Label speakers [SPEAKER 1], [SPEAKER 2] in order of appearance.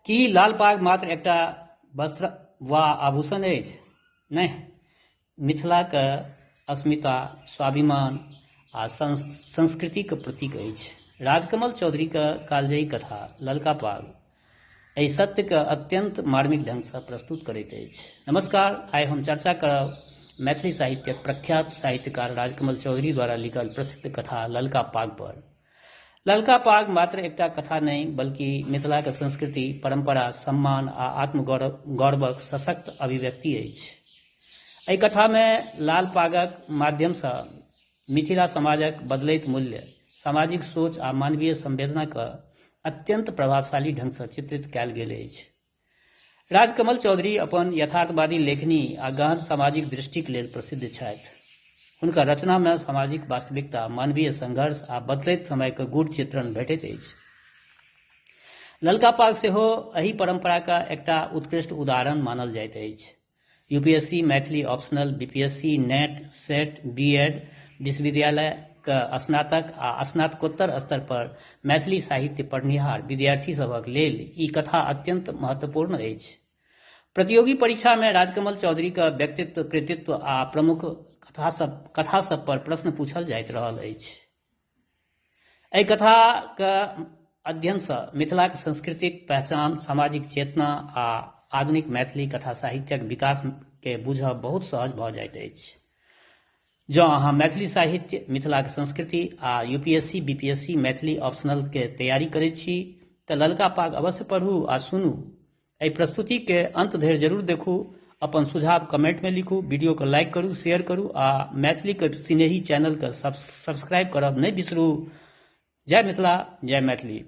[SPEAKER 1] की लाल पाग मात्र एकटा वस्त्र वा आभूषण अछि? नहि, मिथिलाक अस्मिता, स्वाभिमान आ संस्कृतिक प्रतीक अछि। राजकमल चौधरीक कालजयी कथा ललका पाग एहि सत्यके अत्यंत मार्मिक ढंगसँ प्रस्तुत करैत अछि। नमस्कार, आइ हम चर्चा करब मैथिली साहित्यक प्रख्यात साहित्यकार राजकमल चौधरी द्वारा लिखल प्रसिद्ध कथा ललका पाग पर। ललका पाग मात्र एकटा कथा नहीं, बल्कि मिथिलाक संस्कृति, परंपरा, सम्मान आ आत्मगौरवक सशक्त अभिव्यक्ति अछि। एहि कथामे लाल पागक माध्यमसँ मिथिला समाजक बदलैत मूल्य, सामाजिक सोच आ मानवीय संवेदनाके अत्यंत प्रभावशाली ढंगसँ चित्रित कयल गेल अछि। राजकमल चौधरी अपन यथार्थवादी लेखनी आ गहन सामाजिक दृष्टिक लेल प्रसिद्ध छथि। हुनकर रचनामे सामाजिक वास्तविकता, मानवीय संघर्ष आ बदलैत समयके गूढ़ चित्रण भेटैत अछि। ललका पाग सेहो एहि परंपराके एकटा उत्कृष्ट उदाहरण मानल जाइत अछि। UPSC Maithili optional, BPSC NET, SET, BEd, विश्वविद्यालयके स्नातक आ स्नातकोत्तर स्तर पर मैथिली साहित्य पढ़निहार विद्यार्थी सभक लेल ई कथा अत्यंत महत्वपूर्ण अछि। प्रतियोगी परीक्षा में राजकमल चौधरी का व्यक्तित्व, कृतित्व आ प्रमुख कथा सब पर प्रश्न पूछल जाइत रहल अछि। एहि कथाके अध्ययनसँ मिथिलाक सांस्कृतिक पहचान, सामाजिक चेतना आ आधुनिक मैथिली कथा साहित्यक विकासके बुझब बहुत सहज भऽ जाइत अछि। जँ अहाँ मैथिली साहित्य, मिथिलाक संस्कृति आ यूपीएससी, बीपीएससी मैथिली ऑप्शनलके तैयारी करैत छी तऽ ललका पाग अवश्य पढ़ू आ सुनू। एहि प्रस्तुतिके अंत धरि जरूर देखू। अपन सुझाव कमेंटमे लिखू, वीडियोके लाइक करू, शेयर करू आ मैथिलीके स्नेही चैनलके सब्सक्राइब करब नहि बिसरू। जय मिथिला, जय मैथिली।